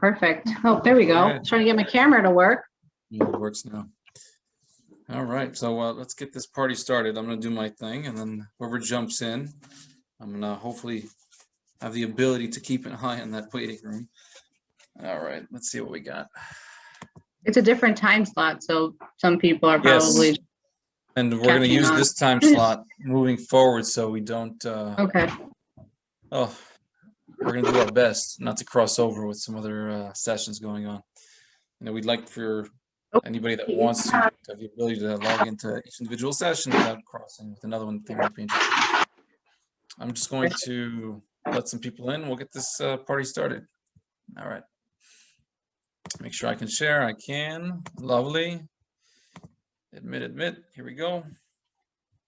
Perfect. Oh, there we go. All right. Trying to get my camera to work. Yeah, it works now. All right, so let's get this party started. I'm gonna do my thing, and then whoever jumps in, I'm gonna hopefully have the ability to keep an eye on that waiting room. All right, let's see what we got. It's a different time slot, so some people are probably. Yes, and we're gonna use this time slot moving forward, so we don't. Okay. Oh, we're gonna do our best not to cross over with some other sessions going on. You know, we'd like for anybody that wants to have the ability to log into each individual session without crossing with another one that they might be interested in. I'm just going to let some people in. We'll get this party started. All right. Make sure I can share. I can. Lovely. Admit. Here we go.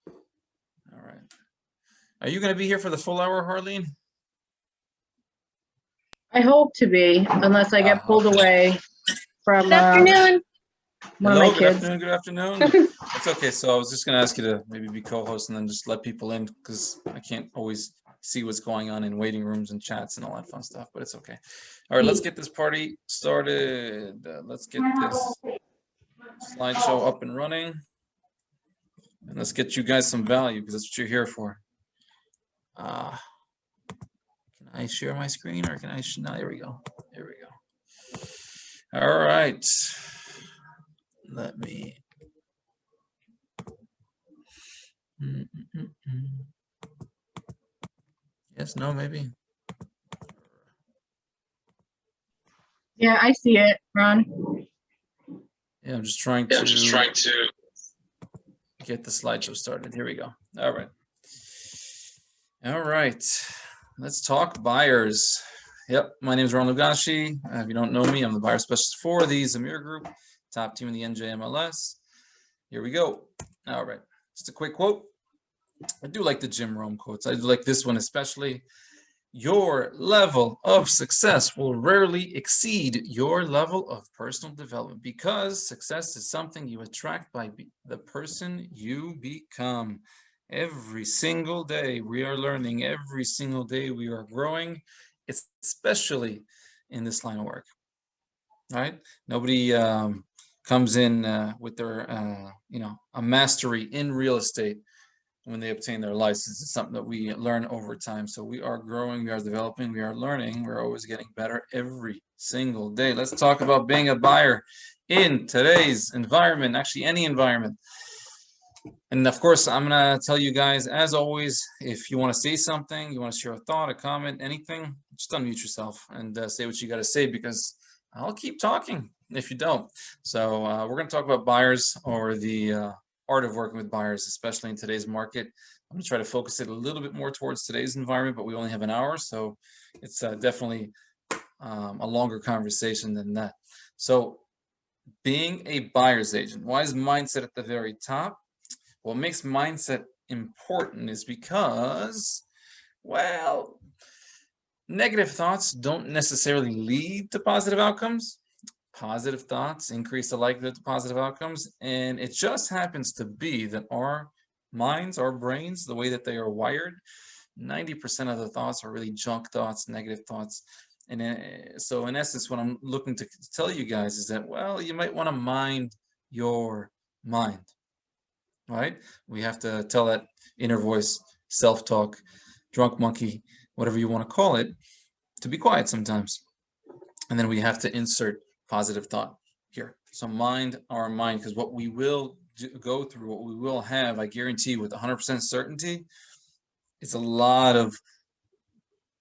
All right. Are you going to be here for the full hour, Harleen? I hope to be, unless I get pulled away from. Good afternoon. Hello, good afternoon. It's okay. So I was just going to ask you to maybe be co-host and then just let people in, because I can't always see what's going on in waiting rooms and chats and all that fun stuff, but it's okay. All right, let's get this party started. Let's get this slideshow up and running. And let's get you guys some value, because that's what you're here for. Can I share my screen, or can I? No, here we go. Here we go. All right. Let me. Yes, no, maybe. Yeah, I see it, Ron. Yeah, I'm just trying to get the slideshow started. Here we go. All right. All right. Let's talk buyers. Yep, my name is Ron Lugashi. If you don't know me, I'm the buyer specialist for the Zamir Group, top team in the NJMLS. Here we go. All right. Just a quick quote. I do like the Jim Rome quotes. I do like this one especially. Your level of success will rarely exceed your level of personal development, because success is something you attract by the person you become. Every single day we are learning. Every single day we are growing, especially in this line of work. All right? Nobody comes in with their, a mastery in real estate when they obtain their license. It's something that we learn over time. So we are growing, we are developing, we are learning. We're always getting better every single day. Let's talk about being a buyer in today's environment, actually any environment. And of course, I'm going to tell you guys, as always, if you want to say something, you want to share a thought, a comment, anything, just unmute yourself and say what you got to say, because I'll keep talking if you don't. So we're going to talk about buyers, or the art of working with buyers, especially in today's market. I'm going to try to focus it a little bit more towards today's environment, but we only have an hour, so it's definitely a longer conversation than that. So being a buyer's agent, why is mindset at the very top? What makes mindset important is because, well, negative thoughts don't necessarily lead to positive outcomes. Positive thoughts increase the likelihood of positive outcomes, and it just happens to be that our minds, our brains, the way that they are wired, 90% of the thoughts are really junk thoughts, negative thoughts. And so in essence, what I'm looking to tell you guys is that, well, you might want to mind your mind, right? We have to tell that inner voice, self-talk, drunk monkey, whatever you want to call it, to be quiet sometimes. And then we have to insert positive thought here. So mind our mind, because what we will go through, what we will have, I guarantee with 100% certainty, it's a lot of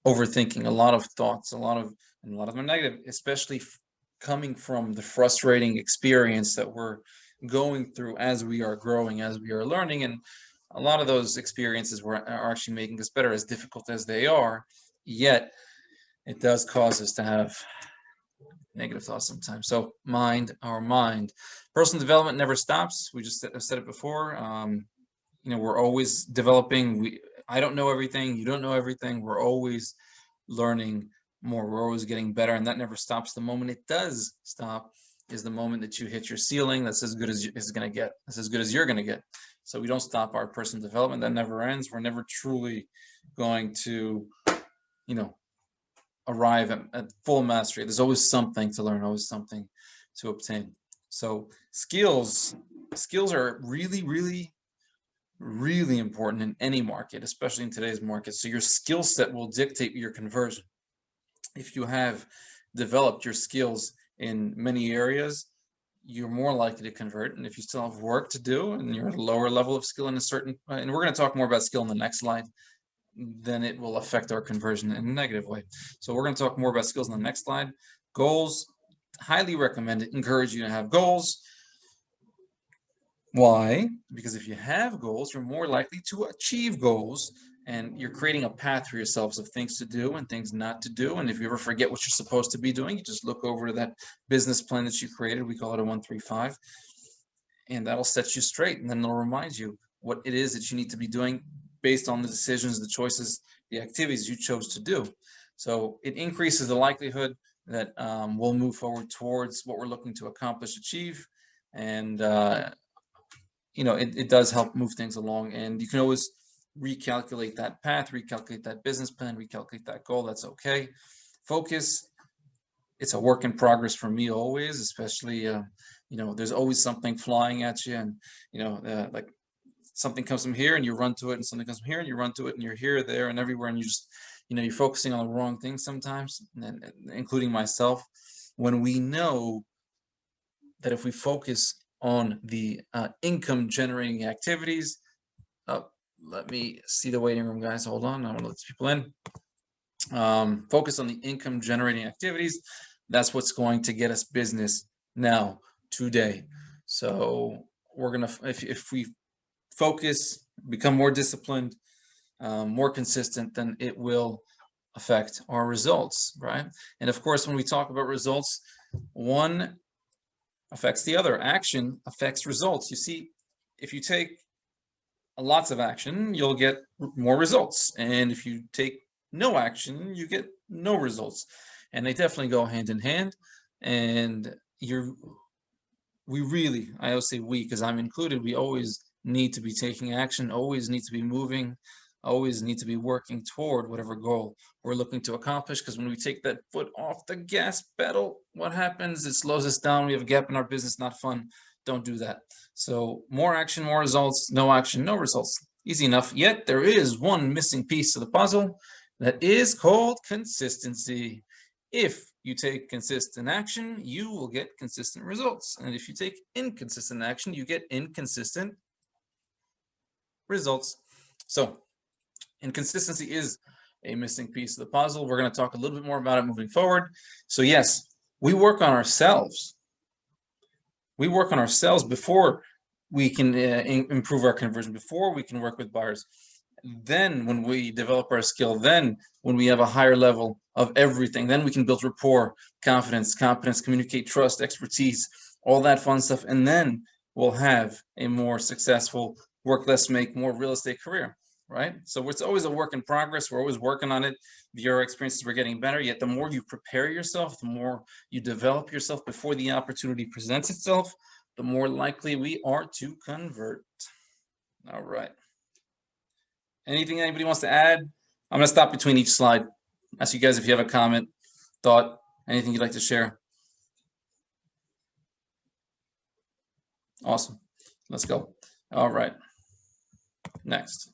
overthinking, a lot of thoughts, and a lot of them are negative, especially coming from the frustrating experience that we're going through as we are growing, as we are learning. And a lot of those experiences are actually making us better, as difficult as they are, yet it does cause us to have negative thoughts sometimes. So mind our mind. Personal development never stops. We just said it before. We're always developing. I don't know everything. You don't know everything. We're always learning more. We're always getting better, and that never stops. The moment it does stop is the moment that you hit your ceiling. That's as good as it's going to get. That's as good as you're going to get. So we don't stop our personal development. That never ends. We're never truly going to, arrive at full mastery. There's always something to learn, always something to obtain. So skills are really, really, really important in any market, especially in today's market. So your skill set will dictate your conversion. If you have developed your skills in many areas, you're more likely to convert. And if you still have work to do and you're at a lower level of skill in a certain, and we're going to talk more about skill in the next slide, then it will affect our conversion in a negative way. So we're going to talk more about skills in the next slide. Goals, highly recommend it. Encourage you to have goals. Why? Because if you have goals, you're more likely to achieve goals, and you're creating a path for yourselves of things to do and things not to do. And if you ever forget what you're supposed to be doing, you just look over to that business plan that you created. We call it a 135, and that'll set you straight. And then it'll remind you what it is that you need to be doing based on the decisions, the choices, the activities you chose to do. So it increases the likelihood that we'll move forward towards what we're looking to accomplish, achieve, and it does help move things along. And you can always recalculate that path, recalculate that business plan, recalculate that goal. That's okay. Focus, it's a work in progress for me always, especially there's always something flying at you, and like something comes from here and you run to it, and something comes from here and you run to it, and you're here, there, and everywhere, and you just you're focusing on the wrong things sometimes, and including myself, when we know that if we focus on the income generating activities. Let me see the waiting room, guys. Hold on. I want to let people in. Focus on the income generating activities. That's what's going to get us business now, today. So we're going to, if we focus, become more disciplined, more consistent, then it will affect our results, right? And of course, when we talk about results, one affects the other. Action affects results. You see, if you take lots of action, you'll get more results. And if you take no action, you get no results. And they definitely go hand in hand. And I always say we, because I'm included, we always need to be taking action, always need to be moving, always need to be working toward whatever goal we're looking to accomplish. Because when we take that foot off the gas pedal, what happens? It slows us down. We have a gap in our business, not fun. Don't do that. So more action, more results. No action, no results. Easy enough. Yet there is one missing piece to the puzzle that is called consistency. If you take consistent action, you will get consistent results. And if you take inconsistent action, you get inconsistent results. So inconsistency is a missing piece of the puzzle. We're going to talk a little bit more about it moving forward. So yes, we work on ourselves. We work on ourselves before we can improve our conversion, before we can work with buyers. Then when we develop our skill, then when we have a higher level of everything, then we can build rapport, confidence, competence, communicate, trust, expertise, all that fun stuff. And then we'll have a more successful, work less, make more real estate career, right? So it's always a work in progress. We're always working on it. Your experiences, we're getting better. Yet the more you prepare yourself, the more you develop yourself before the opportunity presents itself, the more likely we are to convert. All right. Anything anybody wants to add? I'm going to stop between each slide. Ask you guys if you have a comment, thought, anything you'd like to share. Awesome. Let's go. All right. Next.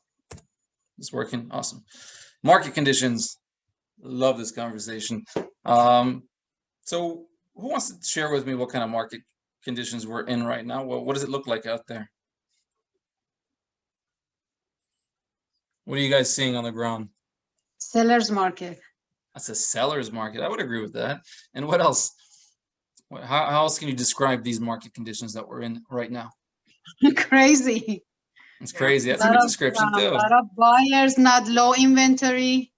It's working. Awesome. Market conditions. Love this conversation. So who wants to share with me what kind of market conditions we're in right now? Well, what does it look like out there? What are you guys seeing on the ground? Seller's market. That's a seller's market. I would agree with that. And what else? How else can you describe these market conditions that we're in right now? Crazy. It's crazy. That's a good description too. A lot of buyers, not low inventory.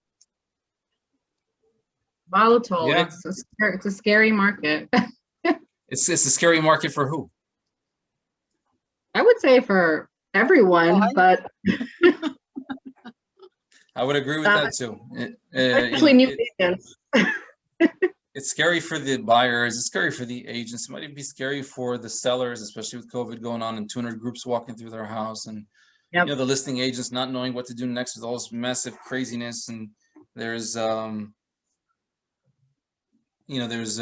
Volatile. Yeah. It's a scary market. It's a scary market for who? I would say for everyone, but I would agree with that too. especially new agents. It's scary for the buyers. It's scary for the agents. It might even be scary for the sellers, especially with COVID going on and 200 groups walking through their house, and Yep. the listing agents not knowing what to do next with all this massive craziness. And there's there's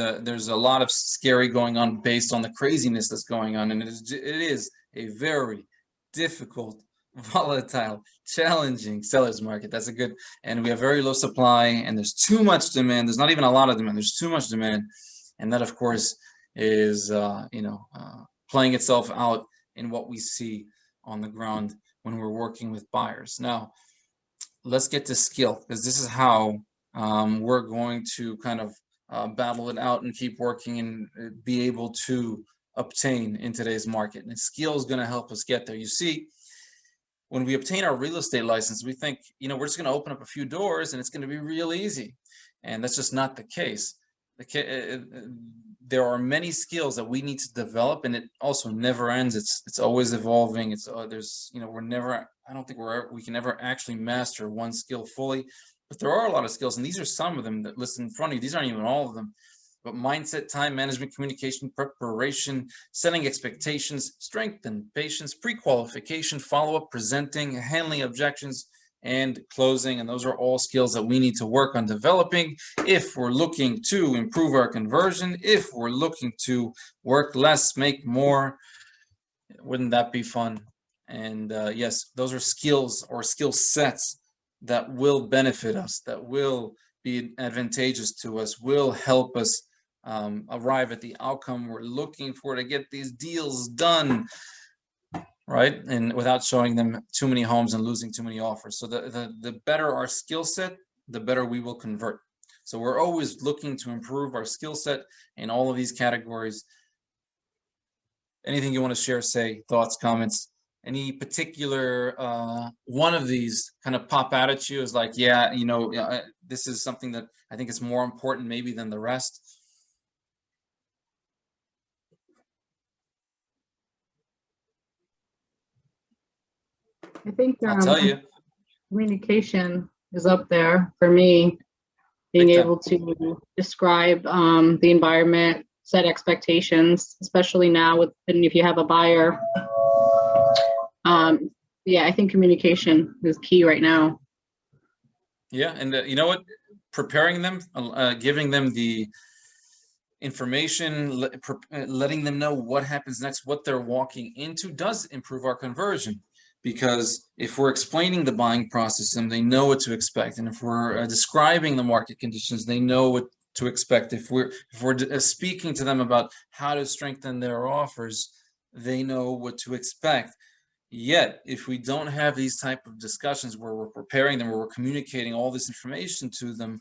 a lot of scary going on based on the craziness that's going on, and it is a very difficult, volatile, challenging seller's market. That's a good, and we have very low supply, and there's too much demand. There's not even a lot of demand. There's too much demand, and that, of course, is playing itself out in what we see on the ground when we're working with buyers. Now, let's get to skill, because this is how we're going to kind of battle it out and keep working and be able to obtain in today's market. And skill is going to help us get there. You see, when we obtain our real estate license, we think, we're just going to open up a few doors and it's going to be real easy. And that's just not the case. There are many skills that we need to develop, and it also never ends. It's always evolving. It's we're never, I don't think we can ever actually master one skill fully, but there are a lot of skills, and these are some of them that list in front of you. These aren't even all of them, but mindset, time management, communication, preparation, setting expectations, strength and patience, pre-qualification, follow-up, presenting, handling objections, and closing. And those are all skills that we need to work on developing if we're looking to improve our conversion, if we're looking to work less, make more. Wouldn't that be fun? And yes, those are skills or skill sets that will benefit us, that will be advantageous to us, will help us arrive at the outcome we're looking for to get these deals done, right? And without showing them too many homes and losing too many offers. So the better our skill set, the better we will convert. So we're always looking to improve our skill set in all of these categories. Anything you want to share, say, thoughts, comments, any particular one of these kind of pop out at you is like, this is something that I think is more important maybe than the rest? I think I'll tell you. Communication is up there for me. Being able to describe the environment, set expectations, especially now if you have a buyer. I think communication is key right now. Yeah, and you know what? Preparing them, giving them the information, letting them know what happens next, what they're walking into, does improve our conversion. Because if we're explaining the buying process to them, they know what to expect. And if we're describing the market conditions, they know what to expect. If we're speaking to them about how to strengthen their offers, they know what to expect. Yet, if we don't have these type of discussions where we're preparing them, where we're communicating all this information to them,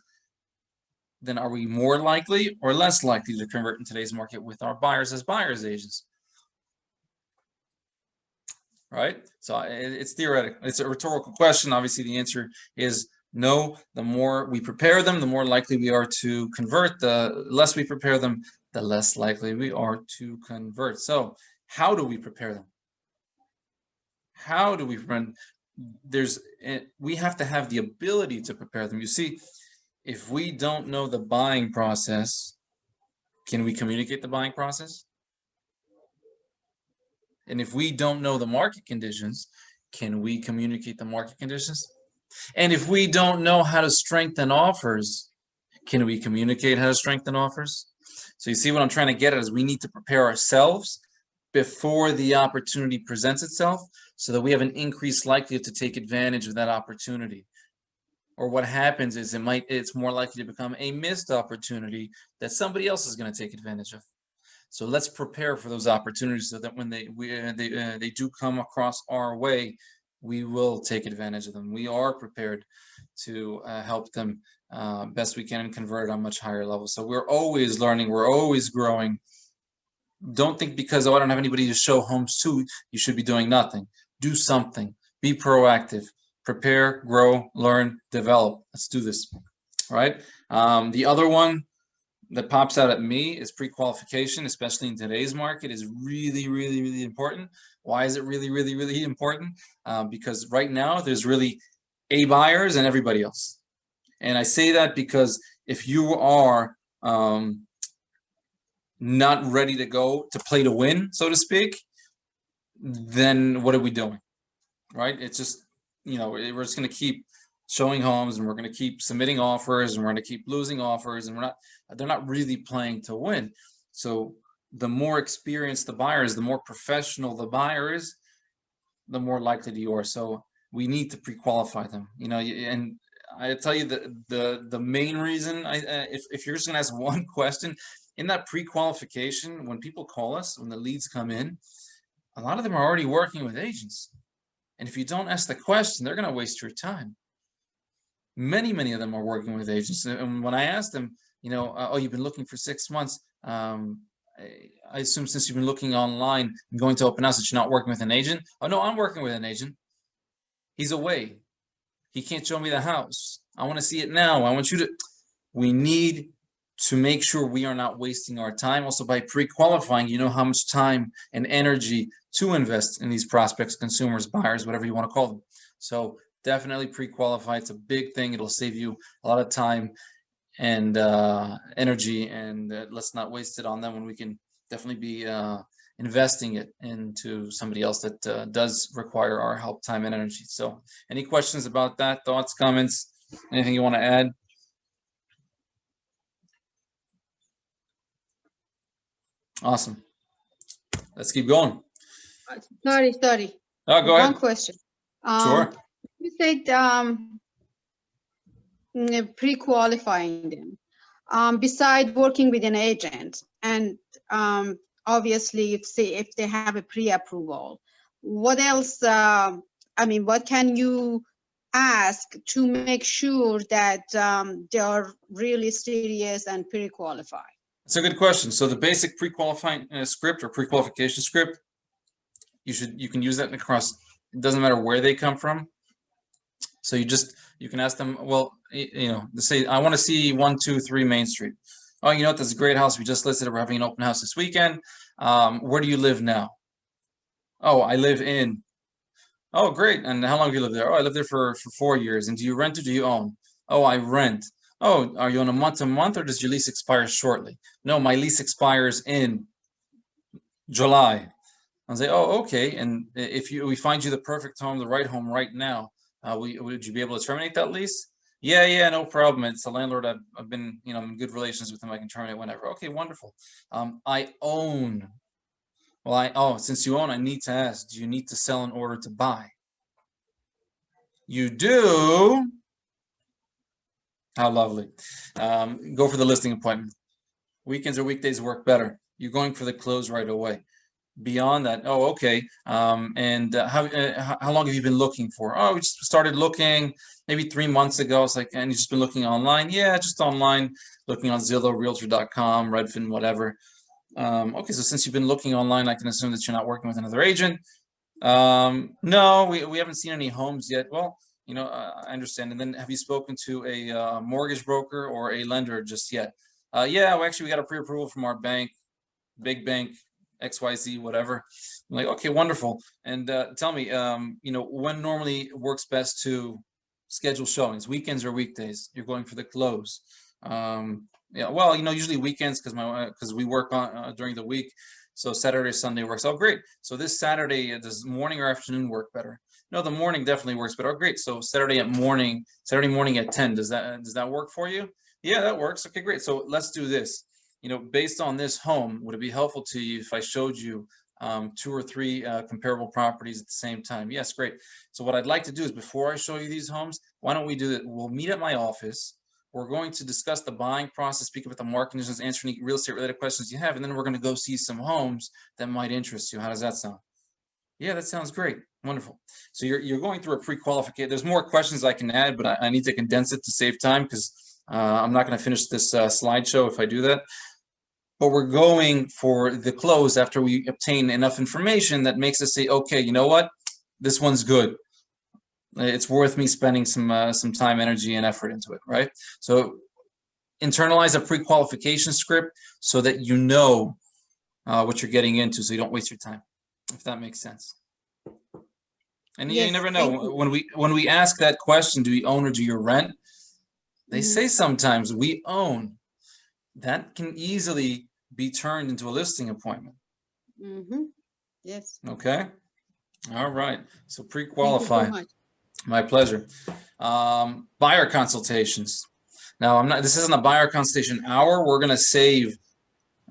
then are we more likely or less likely to convert in today's market with our buyers as buyer's agents? Right? So it's theoretical. It's a rhetorical question. Obviously, the answer is no. The more we prepare them, the more likely we are to convert. The less we prepare them, the less likely we are to convert. So how do we prepare them? How do we run? We have to have the ability to prepare them. You see, if we don't know the buying process, can we communicate the buying process? And if we don't know the market conditions, can we communicate the market conditions? And if we don't know how to strengthen offers, can we communicate how to strengthen offers? So you see what I'm trying to get at is we need to prepare ourselves before the opportunity presents itself so that we have an increased likelihood to take advantage of that opportunity. Or what happens is it's more likely to become a missed opportunity that somebody else is going to take advantage of. So let's prepare for those opportunities so that when they do come across our way, we will take advantage of them. We are prepared to help them best we can and convert on much higher levels. So we're always learning, we're always growing. Don't think because, I don't have anybody to show homes to, you should be doing nothing. Do something. Be proactive. Prepare, grow, learn, develop. Let's do this. All right. The other one that pops out at me is pre-qualification, especially in today's market, is really, really, really important. Why is it really, really, really important? Because right now there's really A buyers and everybody else. And I say that because if you are not ready to go to play to win, so to speak, then what are we doing? Right? It's just, we're just going to keep showing homes, and we're going to keep submitting offers, and we're going to keep losing offers, and they're not really playing to win. So the more experienced the buyer is, the more professional the buyer is, the more likely you are. So we need to pre-qualify them, you know. And I tell you the main reason, if you're just going to ask one question in that pre-qualification, when people call us, when the leads come in, a lot of them are already working with agents. And if you don't ask the question, they're going to waste your time. Many of them are working with agents. And when I ask them, you know, oh, you've been looking for 6 months. I assume since you've been looking online and going to open house that you're not working with an agent. Oh, no, I'm working with an agent. He's away. He can't show me the house. I want to see it now. I want you to. We need to make sure we are not wasting our time. Also, by pre-qualifying, you know how much time and energy to invest in these prospects, consumers, buyers, whatever you want to call them. So definitely pre-qualify. It's a big thing. It'll save you a lot of time and energy, and let's not waste it on them when we can definitely be investing it into somebody else that does require our help, time, and energy. So any questions about that, thoughts, comments, anything you want to add? Awesome. Let's keep going. Sorry. Oh, go ahead. One question. Sure. You said pre-qualifying them. Beside working with an agent, and obviously if they have a pre-approval, what else? I mean, what can you ask to make sure that they are really serious and pre-qualified? That's a good question. So the basic pre-qualifying script or pre-qualification script, you can use that across. It doesn't matter where they come from. So you can ask them, well, you know, they say, I want to see 123 Main Street. Oh, you know what? That's a great house. We just listed it. We're having an open house this weekend. Where do you live now? Oh, I live in. Oh, great. And how long have you lived there? Oh, I lived there for 4 years. And do you rent or do you own? Oh, I rent. Oh, are you on a month-to-month or does your lease expire shortly? No, my lease expires in July. I'll say, oh, okay. And if we find you the perfect home, the right home right now, would you be able to terminate that lease? Yeah, no problem. It's a landlord. I've been, you know, in good relations with him. I can terminate whenever. Okay, wonderful. I own. Well, since you own, I need to ask, do you need to sell in order to buy? You do. How lovely. Go for the listing appointment. Weekends or weekdays work better. You're going for the close right away. Beyond that, oh, okay. And how long have you been looking for? Oh, we just started looking maybe 3 months ago. It's like, and you've just been looking online? Yeah, just online, looking on Zillow, Realtor.com, Redfin, whatever. Okay, so since you've been looking online, I can assume that you're not working with another agent. No, we haven't seen any homes yet. Well, you know, I understand. And then have you spoken to a mortgage broker or a lender just yet? Yeah, well, actually, we got a pre-approval from our bank, big bank, XYZ, whatever. I'm like, okay, wonderful. And tell me, you know, when normally works best to schedule showings, weekends or weekdays? You're going for the close. Yeah, well, you know, usually weekends because we work on during the week. So Saturday, Sunday works. Oh, great. So this Saturday, does morning or afternoon work better? No, the morning definitely works better. Oh, great. So Saturday morning at 10. Does that work for you? Yeah, that works. Okay, great. So let's do this. You know, based on this home, would it be helpful to you if I showed you 2 or 3 comparable properties at the same time? Yes, great. So what I'd like to do is before I show you these homes, why don't we do that? We'll meet at my office. We're going to discuss the buying process, speak about the market conditions, answer any real estate related questions you have, and then we're going to go see some homes that might interest you. How does that sound? Yeah, that sounds great. Wonderful. So you're going through a pre-qualification. There's more questions I can add, but I need to condense it to save time because I'm not going to finish this slideshow if I do that. But we're going for the close after we obtain enough information that makes us say, okay, you know what? This one's good. It's worth me spending some time, energy, and effort into it, right? So internalize a pre-qualification script so that you know what you're getting into, so you don't waste your time, if that makes sense. And Yes, you never know when we ask that question, do you own or do you rent? They say sometimes we own. That can easily be turned into a listing appointment. Yes. Okay. All right. So Thank you pre-qualify. so much. My pleasure. Buyer consultations. Now, this isn't a buyer consultation hour. We're going to save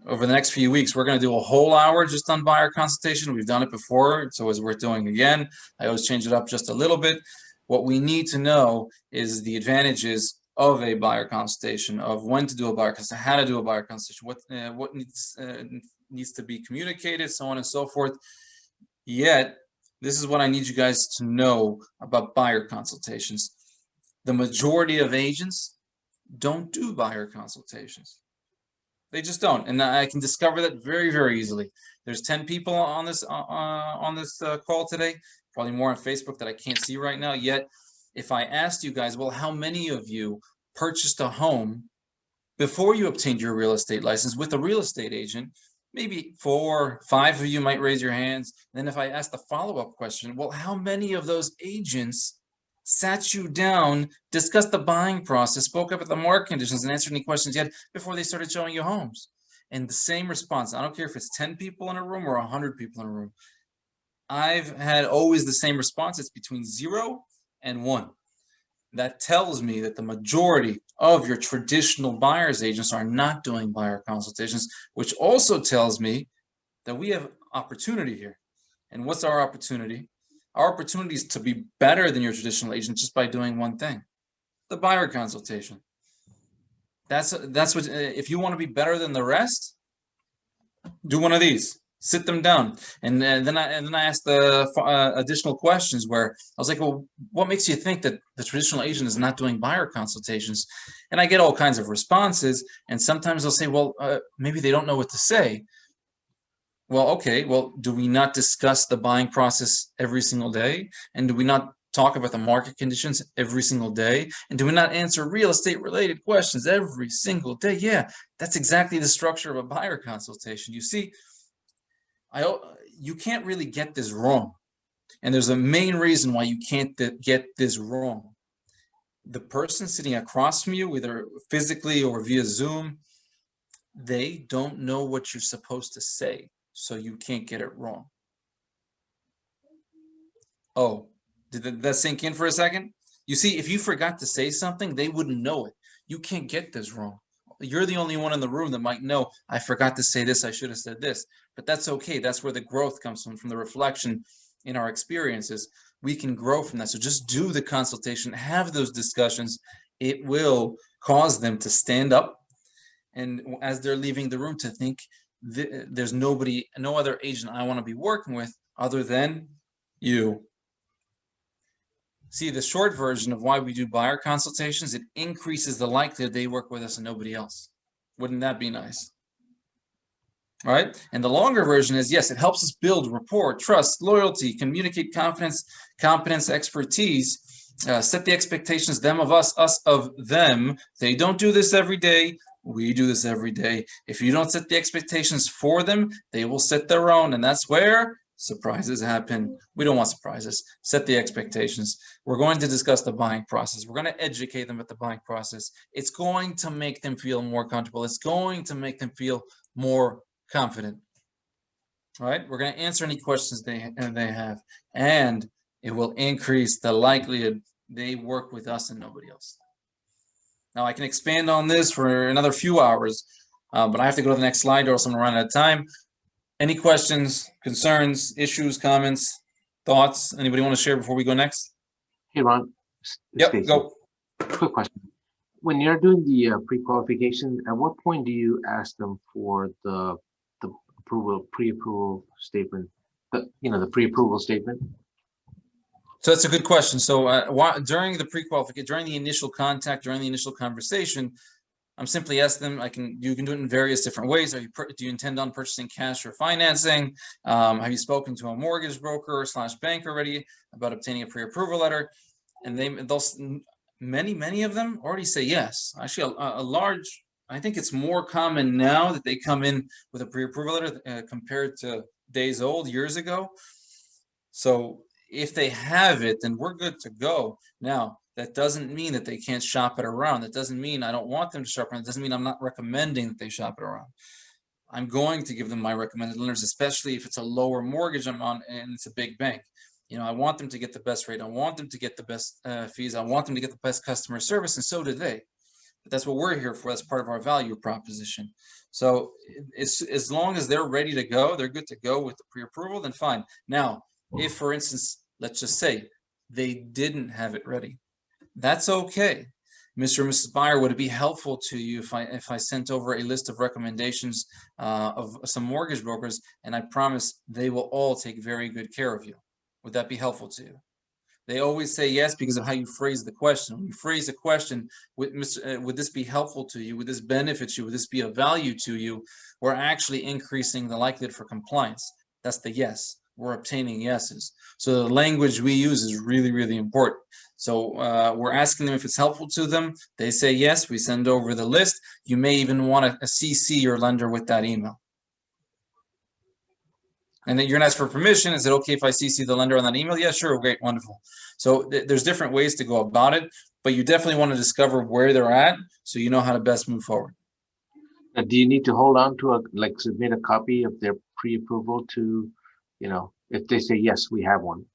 over the next few weeks. We're going to do a whole hour just on buyer consultation. We've done it before, so it's worth doing again. I always change it up just a little bit. What we need to know is the advantages of a buyer consultation, of when to do a buyer consultation, how to do a buyer consultation, what needs to be communicated, so on and so forth. Yet, this is what I need you guys to know about buyer consultations. The majority of agents don't do buyer consultations. They just don't, and I can discover that very, very easily. There's 10 people on this call today, probably more on Facebook that I can't see right now. Yet, if I asked you guys, well, how many of you purchased a home before you obtained your real estate license with a real estate agent? Maybe 4 or 5 of you might raise your hands. Then if I ask the follow-up question, well, how many of those agents sat you down, discussed the buying process, spoke up at the market conditions, and answered any questions you had before they started showing you homes? And the same response. I don't care if it's 10 people in a room or 100 people in a room. I've had always the same response. It's between 0 and 1. That tells me that the majority of your traditional buyer's agents are not doing buyer consultations, which also tells me that we have opportunity here. And what's our opportunity? Our opportunity is to be better than your traditional agent just by doing one thing: the buyer consultation. That's what, if you want to be better than the rest, do one of these. Sit them down, and then I asked the additional questions where I was like, well, what makes you think that the traditional agent is not doing buyer consultations? And I get all kinds of responses, and sometimes they'll say, well, maybe they don't know what to say. Well, okay, well, do we not discuss the buying process every single day? And do we not talk about the market conditions every single day? And do we not answer real estate related questions every single day? Yeah, that's exactly the structure of a buyer consultation. You see, you can't really get this wrong. And there's a main reason why you can't get this wrong. The person sitting across from you, either physically or via Zoom, they don't know what you're supposed to say, so you can't get it wrong. Oh, did that sink in for a second? You see, if you forgot to say something, they wouldn't know it. You can't get this wrong. You're the only one in the room that might know, I forgot to say this, I should have said this. But that's okay. That's where the growth comes from the reflection in our experiences. We can grow from that. So just do the consultation, have those discussions. It will cause them to stand up, and as they're leaving the room, to think, there's no other agent I want to be working with other than you. See, the short version of why we do buyer consultations, it increases the likelihood they work with us and nobody else. Wouldn't that be nice? All right. And the longer version is, yes, it helps us build rapport, trust, loyalty, communicate confidence, competence, expertise, set the expectations, them of us, us of them. They don't do this every day. We do this every day. If you don't set the expectations for them, they will set their own. And that's where surprises happen. We don't want surprises. Set the expectations. We're going to discuss the buying process. We're going to educate them about the buying process. It's going to make them feel more comfortable. It's going to make them feel more confident. All right? We're going to answer any questions they have, and it will increase the likelihood they work with us and nobody else. Now, I can expand on this for another few hours, but I have to go to the next slide or else I'm going to run out of time. Any questions, concerns, issues, comments, thoughts? Anybody want to share before we go next? Hey, Ron. Yep, Stacy. go. Quick question. When you're doing the pre-qualification, at what point do you ask them for the pre-approval statement, the pre-approval statement? So that's a good question. So during the pre-qualification, during the initial contact, during the initial conversation, I'm simply asking them, you can do it in various different ways. Do you intend on purchasing cash or financing? Have you spoken to a mortgage broker / bank already about obtaining a pre-approval letter? And many of them already say yes. Actually, a large, I think it's more common now that they come in with a pre-approval letter compared to days old, years ago. So if they have it, then we're good to go. Now, that doesn't mean that they can't shop it around. That doesn't mean I don't want them to shop around. It doesn't mean I'm not recommending that they shop it around. I'm going to give them my recommended lenders, especially if it's a lower mortgage I'm on and it's a big bank. I want them to get the best rate. I want them to get the best fees. I want them to get the best customer service, and so do they. But that's what we're here for. That's part of our value proposition. So as long as they're ready to go, they're good to go with the pre-approval, then fine. Now, if, for instance, let's just say they didn't have it ready, that's okay. Mr. and Mrs. Buyer, would it be helpful to you if I sent over a list of recommendations of some mortgage brokers, and I promise they will all take very good care of you? Would that be helpful to you? They always say yes because of how you phrase the question. When you phrase a question, would this be helpful to you? Would this benefit you? Would this be of value to you? We're actually increasing the likelihood for compliance. That's the yes. We're obtaining yeses. So the language we use is really, really important. So we're asking them if it's helpful to them. They say yes. We send over the list. You may even want to CC your lender with that email. And then you're going to ask for permission. Is it okay if I CC the lender on that email? Yeah, sure. Great. Wonderful. So there's different ways to go about it, but you definitely want to discover where they're at so you know how to best move forward. Now, do you need to hold on to submit a copy of their pre-approval to, if they say, yes, we have one?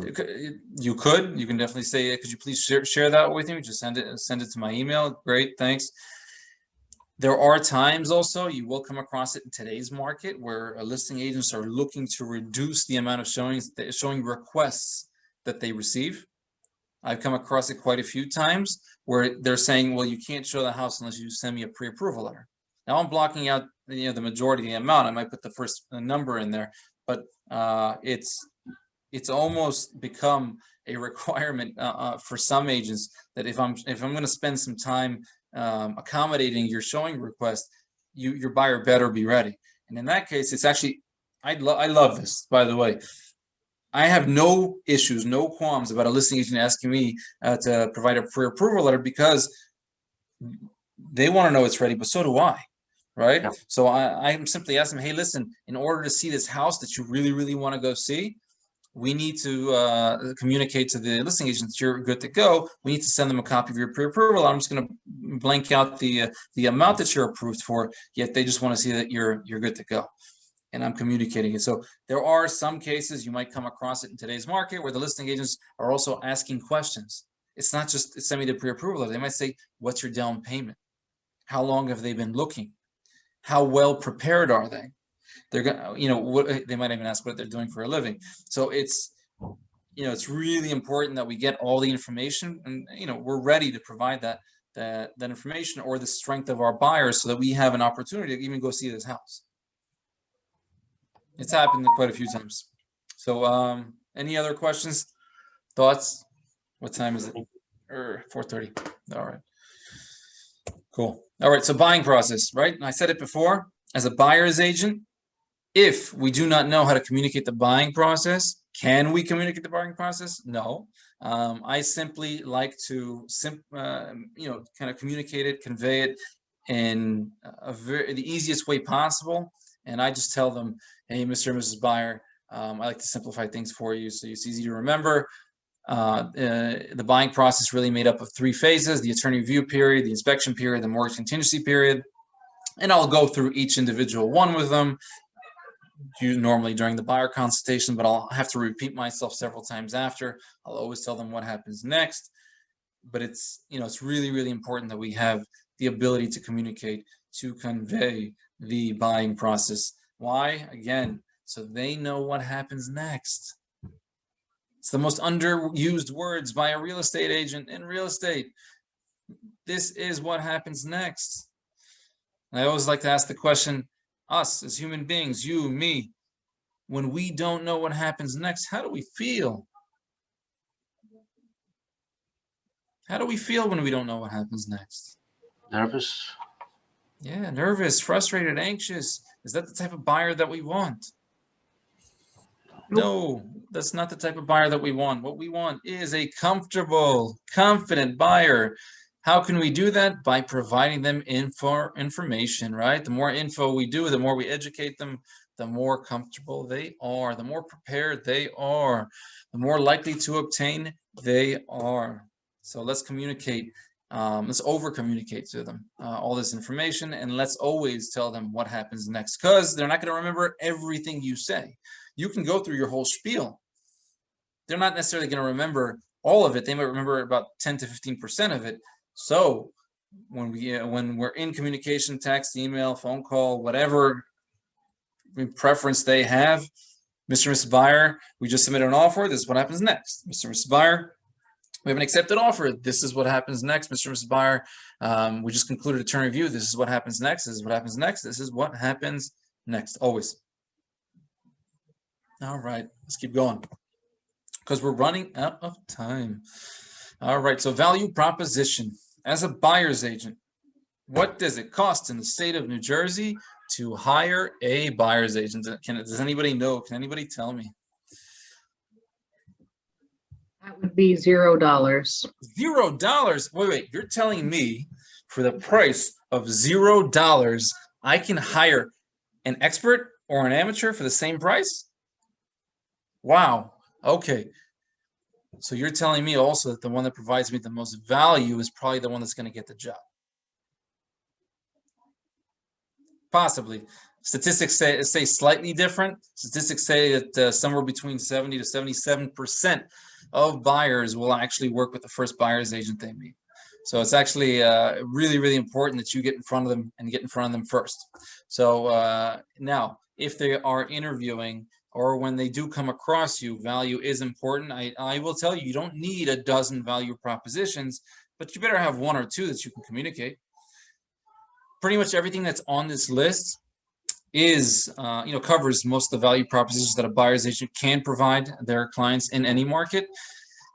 You can definitely say, could you please share that with me? Just send it to my email. Great. Thanks. There are times also you will come across it in today's market where listing agents are looking to reduce the amount of showing requests that they receive. I've come across it quite a few times where they're saying, well, you can't show the house unless you send me a pre-approval letter. Now I'm blocking out the majority of the amount. I might put the first number in there, but it's almost become a requirement for some agents that if I'm going to spend some time accommodating your showing request, your buyer better be ready. And in that case, it's actually, I love this, by the way. I have no issues, no qualms about a listing agent asking me to provide a pre-approval letter because they want to know it's ready, but so do I, right? Yeah. So I'm simply asking them, hey, listen, in order to see this house that you really, really want to go see, we need to communicate to the listing agent that you're good to go. We need to send them a copy of your pre-approval. I'm just going to blank out the amount that you're approved for, yet they just want to see that you're good to go. And I'm communicating it. So there are some cases you might come across it in today's market where the listing agents are also asking questions. It's not just send me the pre-approval. They might say, what's your down payment? How long have they been looking? How well prepared are they? They're going, what they might even ask what they're doing for a living. So it's really important that we get all the information, and we're ready to provide that information or the strength of our buyers so that we have an opportunity to even go see this house. It's happened quite a few times. So any other questions, thoughts? What time is it? 4:30. All right. Cool. All right. So buying process, right? And I said it before, as a buyer's agent, if we do not know how to communicate the buying process, can we communicate the buying process? No. I simply like to kind of communicate it, convey it in the easiest way possible. And I just tell them, hey, Mr. and Mrs. Buyer, I like to simplify things for you so it's easy to remember. The buying process really made up of 3 phases: the attorney review period, the inspection period, the mortgage contingency period. And I'll go through each individual one with them, normally during the buyer consultation, but I'll have to repeat myself several times after. I'll always tell them what happens next. But it's really, really important that we have the ability to communicate, to convey the buying process. Why? Again, so they know what happens next. It's the most underused words by a real estate agent in real estate. This is what happens next. And I always like to ask the question, us as human beings, you, me, when we don't know what happens next, how do we feel? How do we feel when we don't know what happens next? Nervous. Yeah, nervous, frustrated, anxious. Is that the type of buyer that we want? No, that's not the type of buyer that we want. What we want is a comfortable, confident buyer. How can we do that? By providing them information, right? The more info we do, the more we educate them, the more comfortable they are, the more prepared they are, the more likely to obtain they are. So let's communicate. Let's over-communicate to them all this information, and let's always tell them what happens next, because they're not going to remember everything you say. You can go through your whole spiel, they're not necessarily going to remember all of it. They might remember about 10 to 15% of it. So when we're in communication, text, email, phone call, whatever preference they have, Mr. and Mrs. Buyer, we just submitted an offer. This is what happens next. Mr. and Mrs. Buyer, we have an accepted offer. This is what happens next. Mr. and Mrs. Buyer, we just concluded a term review. This is what happens next. This is what happens next. This is what happens next. Always. All right, let's keep going because we're running out of time. All right, so value proposition. As a buyer's agent, what does it cost in the state of New Jersey to hire a buyer's agent? Does anybody know? Can anybody tell me? That would be $0. $0. Wait, you're telling me for the price of $0, I can hire an expert or an amateur for the same price? Wow. Okay. So you're telling me also that the one that provides me the most value is probably the one that's going to get the job. Possibly. Statistics say slightly different. Statistics say that somewhere between 70 to 77% of buyers will actually work with the first buyer's agent they meet. So it's actually really, really important that you get in front of them and get in front of them first. So now, if they are interviewing or when they do come across you, value is important. I will tell you, you don't need a dozen value propositions, but you better have one or two that you can communicate. Pretty much everything that's on this list is, covers most of the value propositions that a buyer's agent can provide their clients in any market.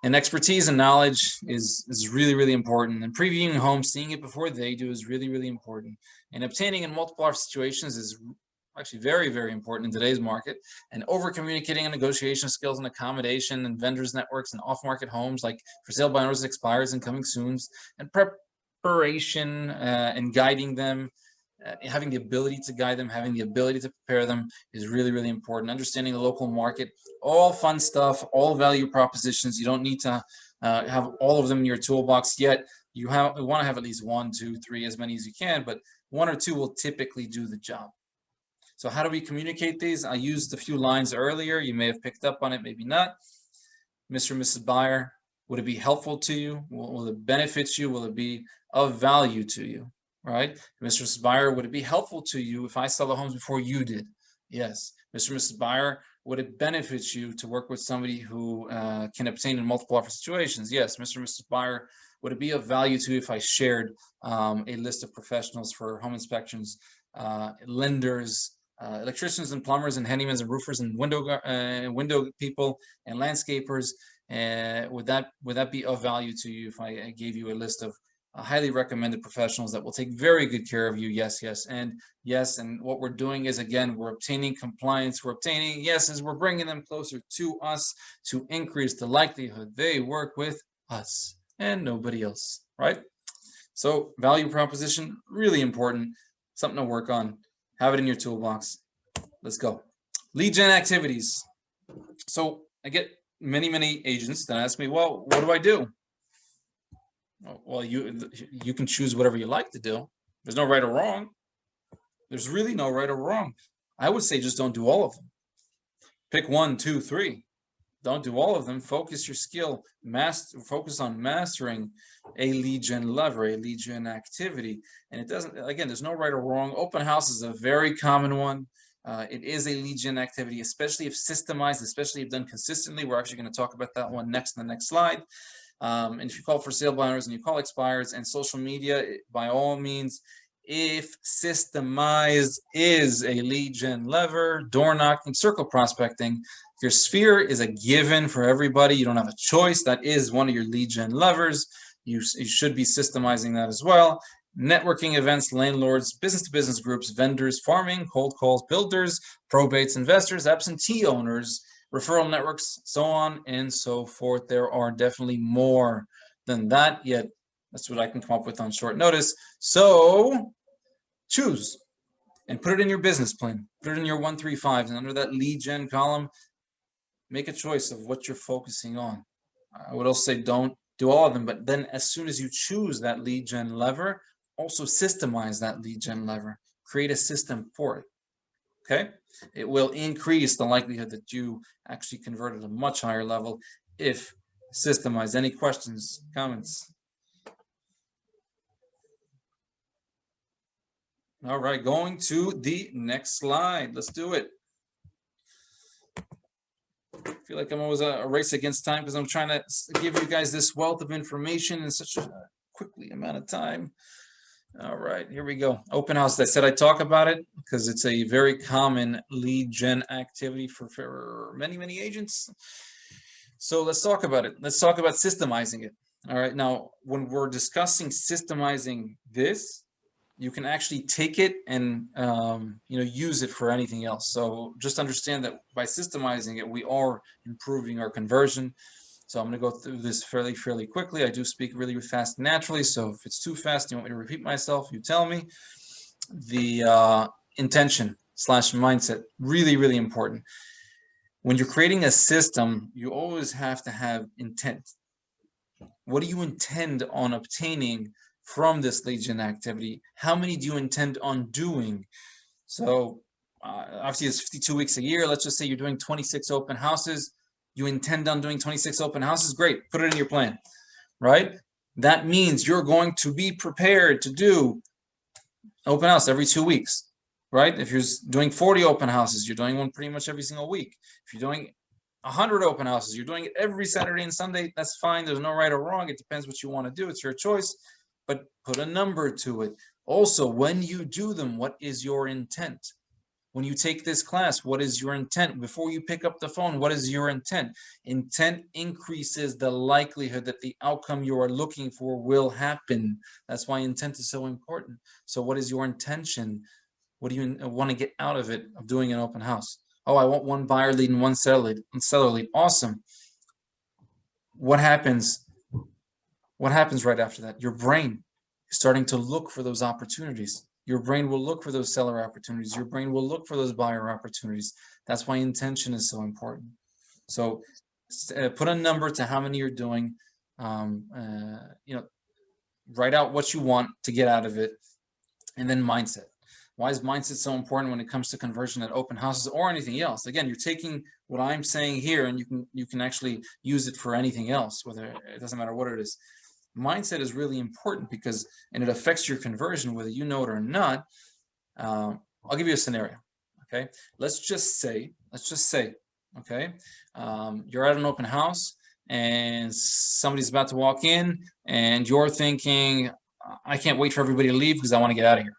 And expertise and knowledge is really, really important. And previewing homes, seeing it before they do is really, really important. And obtaining in multiple offer situations is actually very, very important in today's market. And over communicating on negotiation skills and accommodation and vendors networks and off-market homes like for sale by owners, expires and coming soons, and preparation and guiding them, having the ability to guide them, having the ability to prepare them is really, really important. Understanding the local market, all fun stuff, all value propositions. You don't need to have all of them in your toolbox yet. You want to have at least 1, 2, 3, as many as you can, but 1 or 2 will typically do the job. So how do we communicate these? I used a few lines earlier. You may have picked up on it, maybe not. Mr. and Mrs. Buyer, would it be helpful to you? Will it benefit you? Will it be of value to you? Right? Mr. and Mrs. Buyer, would it be helpful to you if I sell the homes before you did? Yes. Mr. and Mrs. Buyer, would it benefit you to work with somebody who can obtain in multiple offer situations? Yes. Mr. and Mrs. Buyer, would it be of value to you if I shared a list of professionals for home inspections, lenders, electricians and plumbers and handymans and roofers and window people and landscapers? Would that be of value to you if I gave you a list of highly recommended professionals that will take very good care of you? Yes, yes, and yes. And what we're doing is, again, we're obtaining compliance, we're obtaining yeses, we're bringing them closer to us to increase the likelihood they work with us and nobody else, right? So value proposition, really important, something to work on. Have it in your toolbox. Let's go. Lead gen activities. So I get many agents that ask me, well, what do I do? Well, you can choose whatever you like to do. There's no right or wrong. There's really no right or wrong. I would say just don't do all of them. Pick 1, 2, 3. Don't do all of them. Focus your skill. Focus on mastering a lead gen lever, a lead gen activity. And it doesn't, again, there's no right or wrong. Open house is a very common one. It is a lead gen activity, especially if systemized, especially if done consistently. We're actually going to talk about that one next in the next slide. And if you call for sale by owners and you call expires, and social media, by all means, if systemized, is a lead gen lever. Door knocking, circle prospecting. Your sphere is a given for everybody. You don't have a choice. That is one of your lead gen levers. You should be systemizing that as well. Networking events, landlords, business-to-business groups, vendors, farming, cold calls, builders, probates, investors, absentee owners, referral networks, so on and so forth. There are definitely more than that, yet that's what I can come up with on short notice. So choose and put it in your business plan. Put it in your 135, and under that lead gen column, make a choice of what you're focusing on. I would also say don't do all of them, but then as soon as you choose that lead gen lever, also systemize that lead gen lever. Create a system for it. Okay? It will increase the likelihood that you actually convert at a much higher level if systemized. Any questions, comments? All right, going to the next slide. Let's do it. I feel like I'm always a race against time because I'm trying to give you guys this wealth of information in such a quickly amount of time. All right, here we go. Open house. I said I'd talk about it because it's a very common lead gen activity for many, many agents. So let's talk about it. Let's talk about systemizing it. All right, now when we're discussing systemizing this, you can actually take it and use it for anything else. So just understand that by systemizing it, we are improving our conversion. So I'm going to go through this fairly quickly. I do speak really fast naturally, so if it's too fast, you want me to repeat myself, you tell me. The intention / mindset, really important. When you're creating a system, you always have to have intent. What do you intend on obtaining from this lead gen activity? How many do you intend on doing? So obviously it's 52 weeks a year. Let's just say you're doing 26 open houses. You intend on doing 26 open houses. Great. Put it in your plan, right? That means you're going to be prepared to do open house every 2 weeks, right? If you're doing 40 open houses, you're doing one pretty much every single week. If you're doing 100 open houses, you're doing it every Saturday and Sunday. That's fine. There's no right or wrong. It depends what you want to do. It's your choice, but put a number to it. Also, when you do them, what is your intent? When you take this class, what is your intent? Before you pick up the phone, what is your intent? Intent increases the likelihood that the outcome you are looking for will happen. That's why intent is so important. So what is your intention? What do you want to get out of it, of doing an open house? Oh, I want one buyer lead and one seller lead. Awesome. What happens? What happens right after that? Your brain is starting to look for those opportunities. Your brain will look for those seller opportunities. Your brain will look for those buyer opportunities. That's why intention is so important. So put a number to how many you're doing. Write out what you want to get out of it. And then mindset. Why is mindset so important when it comes to conversion at open houses or anything else? Again, you're taking what I'm saying here and you can actually use it for anything else, whether it doesn't matter what it is. Mindset is really important because, and it affects your conversion, whether you know it or not. I'll give you a scenario. Okay. Let's just say, okay. You're at an open house and somebody's about to walk in and you're thinking, I can't wait for everybody to leave because I want to get out of here.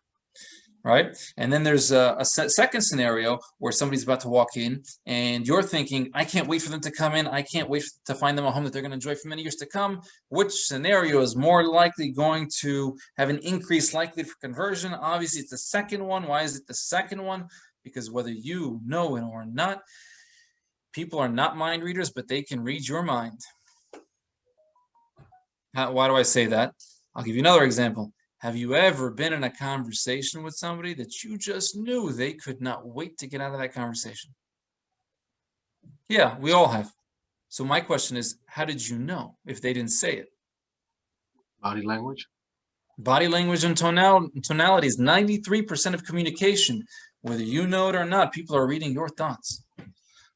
Right? And then there's a second scenario where somebody's about to walk in and you're thinking, I can't wait for them to come in. I can't wait to find them a home that they're going to enjoy for many years to come. Which scenario is more likely going to have an increased likelihood for conversion? Obviously, it's the second one. Why is it the second one? Because whether you know it or not, people are not mind readers, but they can read your mind. Why do I say that? I'll give you another example. Have you ever been in a conversation with somebody that you just knew they could not wait to get out of that conversation? Yeah, we all have. So my question is, how did you know if they didn't say it? Body language. Body language and tonality is 93% of communication. Whether you know it or not, people are reading your thoughts.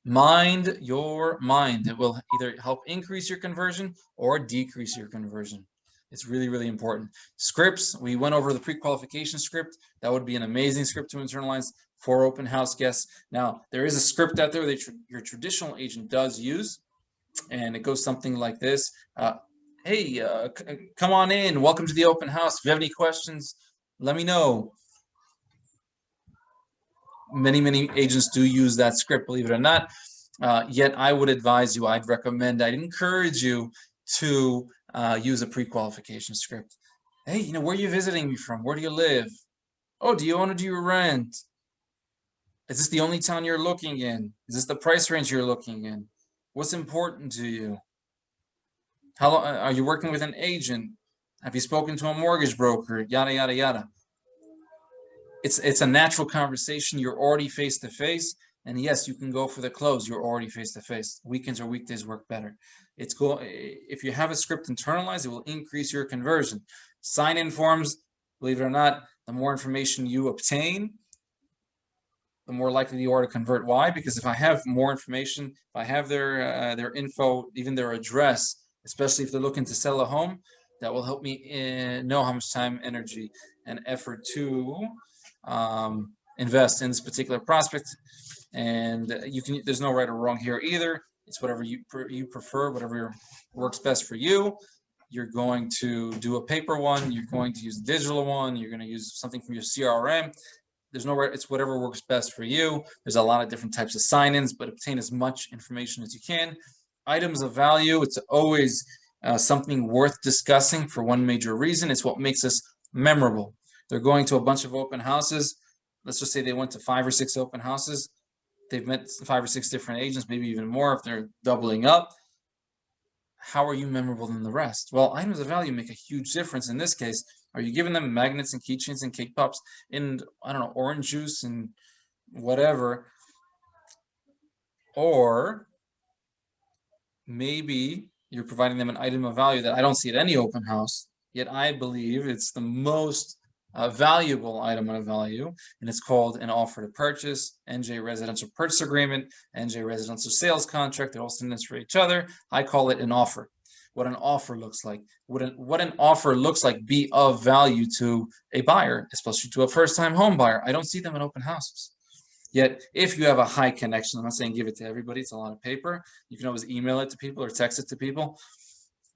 Mind your mind. It will either help increase your conversion or decrease your conversion. It's really important. Scripts, we went over the pre-qualification script. That would be an amazing script to internalize for open house guests. Now, there is a script out there that your traditional agent does use, and it goes something like this. Hey, come on in. Welcome to the open house. If you have any questions, let me know. Many agents do use that script, believe it or not. Yet I would advise you, I'd encourage you to use a pre-qualification script. Hey, where are you visiting me from? Where do you live? Oh, do you own or do you rent? Is this the only town you're looking in? Is this the price range you're looking in? What's important to you? How long are you working with an agent? Have you spoken to a mortgage broker? Yada, yada, yada. It's a natural conversation. You're already face-to-face. And yes, you can go for the close. You're already face-to-face. Weekends or weekdays work better. If you have a script internalized, it will increase your conversion. Sign-in forms, believe it or not, the more information you obtain, the more likely you are to convert. Why? Because if I have more information, if I have their info, even their address, especially if they're looking to sell a home, that will help me know how much time, energy, and effort to invest in this particular prospect. And there's no right or wrong here either. It's whatever you prefer, whatever works best for you. You're going to do a paper one, you're going to use a digital one, you're going to use something from your CRM. There's no right, it's whatever works best for you. There's a lot of different types of sign-ins, but obtain as much information as you can. Items of value, it's always something worth discussing for one major reason. It's what makes us memorable. They're going to a bunch of open houses. Let's just say they went to 5 or 6 open houses. They've met 5 or 6 different agents, maybe even more if they're doubling up. How are you memorable than the rest? Well, items of value make a huge difference. In this case, are you giving them magnets and keychains and cake pops and, I don't know, orange juice and whatever? Or maybe you're providing them an item of value that I don't see at any open house, yet I believe it's the most valuable item of value, and it's called an offer to purchase, NJ residential purchase agreement, NJ residential sales contract. They're all synonyms for each other. I call it an offer. What an offer looks like. What an offer looks like be of value to a buyer, especially to a first-time home buyer. I don't see them in open houses. Yet, if you have a high connection, I'm not saying give it to everybody, it's a lot of paper. You can always email it to people or text it to people.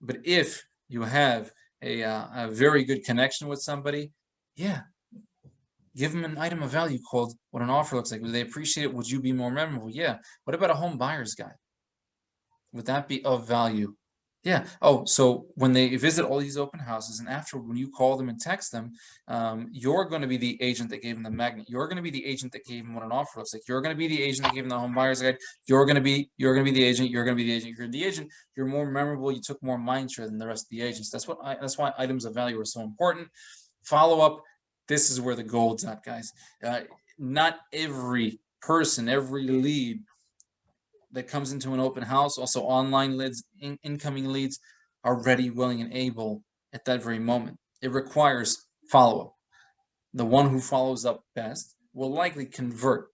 But if you have a very good connection with somebody, yeah, give them an item of value called what an offer looks like. Would they appreciate it? Would you be more memorable? Yeah. What about a home buyer's guide? Would that be of value? Yeah. Oh, so when they visit all these open houses and afterward, when you call them and text them, you're going to be the agent that gave them the magnet. You're going to be the agent that gave them what an offer looks like. You're going to be the agent that gave them the home buyer's guide. You're going to be the agent. You're going to be the agent. You're the agent. You're more memorable. You took more mind share than the rest of the agents. That's why items of value are so important. Follow up. This is where the gold's at, guys. Not every person, every lead that comes into an open house, also online leads, incoming leads, are ready, willing, and able at that very moment. It requires follow-up. The one who follows up best will likely convert.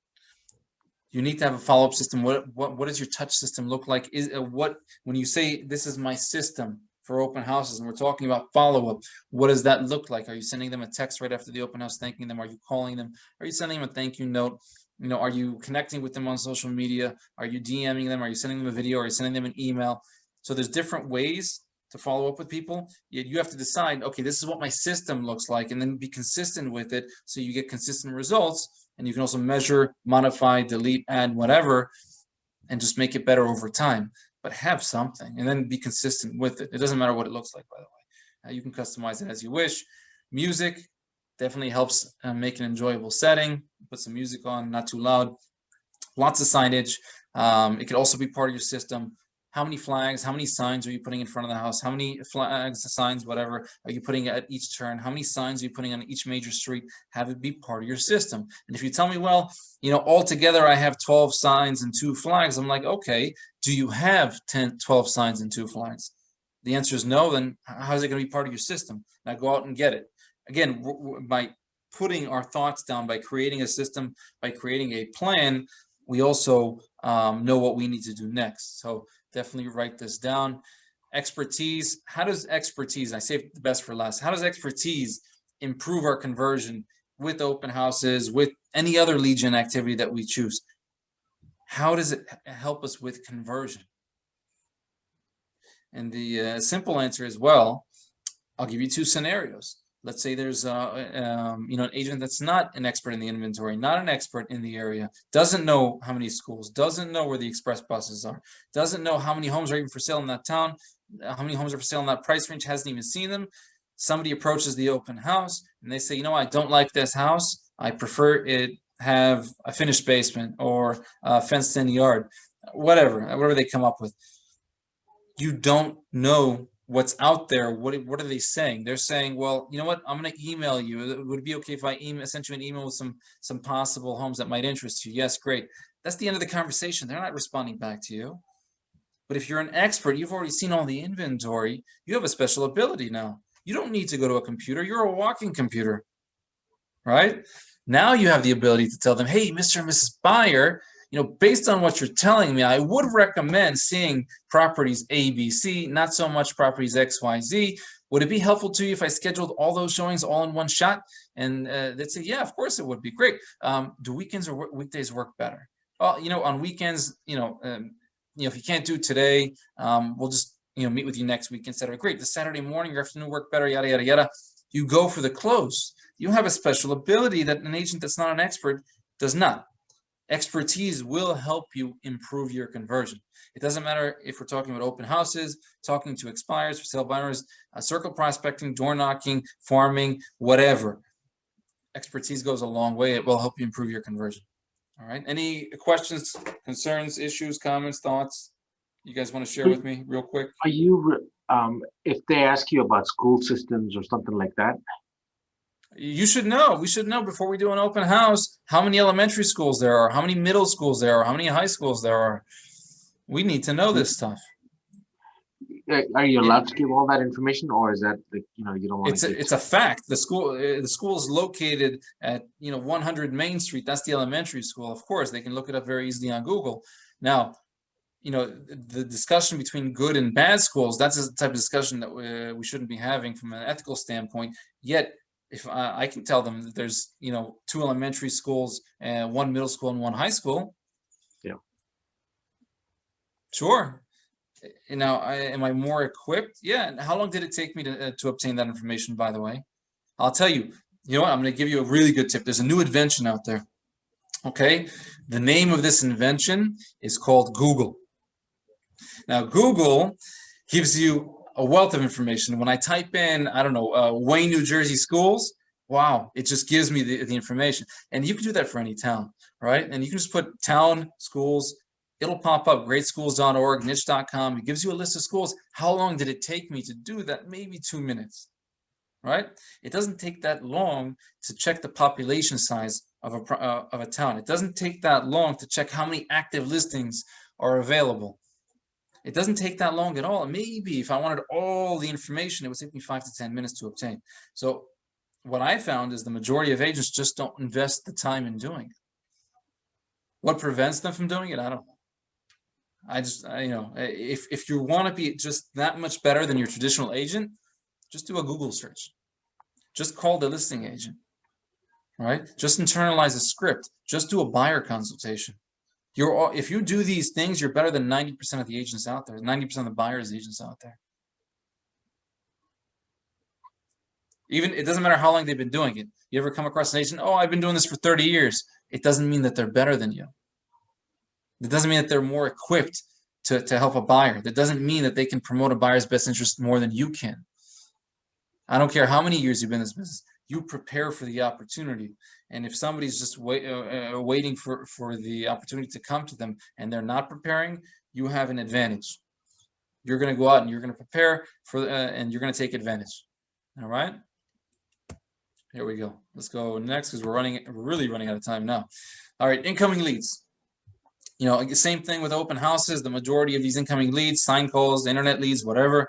You need to have a follow-up system. What does your touch system look like? When you say this is my system for open houses and we're talking about follow-up, what does that look like? Are you sending them a text right after the open house thanking them? Are you calling them? Are you sending them a thank you note? Are you connecting with them on social media? Are you DMing them? Are you sending them a video? Are you sending them an email? So there's different ways to follow up with people. Yet you have to decide, okay, this is what my system looks like, and then be consistent with it so you get consistent results. And you can also measure, modify, delete, add, whatever, and just make it better over time. But have something and then be consistent with it. It doesn't matter what it looks like, by the way. You can customize it as you wish. Music definitely helps make an enjoyable setting. Put some music on, not too loud. Lots of signage. It could also be part of your system. How many flags, how many signs are you putting in front of the house? How many flags, signs, whatever, are you putting at each turn? How many signs are you putting on each major street? Have it be part of your system. And if you tell me, well, altogether I have 12 signs and 2 flags, I'm like, okay, do you have 12 signs and 2 flags? The answer is no, then how is it going to be part of your system? Now go out and get it. Again, by putting our thoughts down, by creating a system, by creating a plan, we also know what we need to do next. So definitely write this down. Expertise. How does expertise, I saved the best for last, how does expertise improve our conversion with open houses, with any other lead gen activity that we choose? How does it help us with conversion? And the simple answer is, well, I'll give you 2 scenarios. Let's say there's an agent that's not an expert in the inventory, not an expert in the area, doesn't know how many schools, doesn't know where the express buses are, doesn't know how many homes are even for sale in that town, how many homes are for sale in that price range, hasn't even seen them. Somebody approaches the open house and they say, I don't like this house. I prefer it have a finished basement or a fenced-in yard, whatever they come up with. You don't know what's out there. What are they saying? They're saying, well, you know what? I'm going to email you. Would it be okay if I sent you an email with some possible homes that might interest you? Yes, great. That's the end of the conversation. They're not responding back to you. But if you're an expert, you've already seen all the inventory. You have a special ability now. You don't need to go to a computer. You're a walking computer, right? Now you have the ability to tell them, hey, Mr. and Mrs. Buyer, based on what you're telling me, I would recommend seeing properties A, B, C, not so much properties X, Y, Z. Would it be helpful to you if I scheduled all those showings all in one shot? And they'd say, yeah, of course it would be great. Do weekends or weekdays work better? Well, on weekends, if you can't do today, we'll just, meet with you next week instead of, great, the Saturday morning or afternoon work better, yada, yada, yada. You go for the close. You have a special ability that an agent that's not an expert does not. Expertise will help you improve your conversion. It doesn't matter if we're talking about open houses, talking to expirers, for sale buyers, circle prospecting, door knocking, farming, whatever. Expertise goes a long way. It will help you improve your conversion. All right. Any questions, concerns, issues, comments, thoughts you guys want to share with me real quick? Are you, if they ask you about school systems or something like that? You should know. We should know before we do an open house how many elementary schools there are, how many middle schools there are, how many high schools there are. We need to know this stuff. Are you allowed to give all that information, or is that you don't want to? It's a fact. The school is located at 100 Main Street. That's the elementary school. Of course, they can look it up very easily on Google. Now, the discussion between good and bad schools, that's the type of discussion that we shouldn't be having from an ethical standpoint. Yet, if I can tell them that there's 2 elementary schools, 1 middle school, and 1 high school. Yeah. Sure. Now, am I more equipped? Yeah. How long did it take me to obtain that information, by the way? I'll tell you. You know what? I'm going to give you a really good tip. There's a new invention out there. Okay? The name of this invention is called Google. Now, Google gives you a wealth of information. When I type in, I don't know, Wayne, New Jersey schools, wow, it just gives me the information. And you can do that for any town, right? And you can just put town, schools, it'll pop up, greatschools.org, niche.com. It gives you a list of schools. How long did it take me to do that? Maybe 2 minutes, right? It doesn't take that long to check the population size of a town. It doesn't take that long to check how many active listings are available. It doesn't take that long at all. And maybe if I wanted all the information, it would take me 5 to 10 minutes to obtain. So what I found is the majority of agents just don't invest the time in doing it. What prevents them from doing it? I don't know. If you want to be just that much better than your traditional agent, just do a Google search. Just call the listing agent, right? Just internalize a script. Just do a buyer consultation. If you do these things, you're better than 90% of the agents out there, 90% of the buyers agents out there. Even it doesn't matter how long they've been doing it. You ever come across an agent, oh, I've been doing this for 30 years. It doesn't mean that they're better than you. It doesn't mean that they're more equipped to help a buyer. That doesn't mean that they can promote a buyer's best interest more than you can. I don't care how many years you've been in this business. You prepare for the opportunity. And if somebody's just waiting for the opportunity to come to them and they're not preparing, you have an advantage. You're going to go out and you're going to prepare and you're going to take advantage. All right. Here we go. Let's go next because we're really running out of time now. All right. Incoming leads. Same thing with open houses. The majority of these incoming leads, sign calls, internet leads, whatever,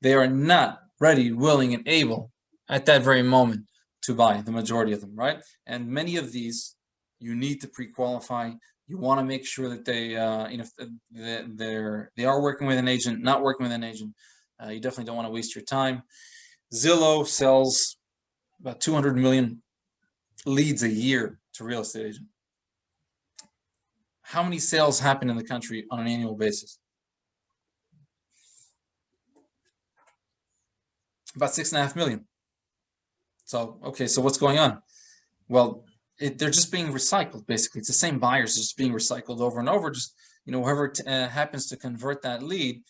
they are not ready, willing, and able at that very moment to buy, the majority of them, right? And many of these you need to pre-qualify. You want to make sure that they are working with an agent, not working with an agent. You definitely don't want to waste your time. Zillow sells about 200 million leads a year to real estate agents. How many sales happen in the country on an annual basis? About 6.5 million. So, okay, so what's going on? Well, they're just being recycled, basically. It's the same buyers just being recycled over and over. Just, whoever happens to convert that lead,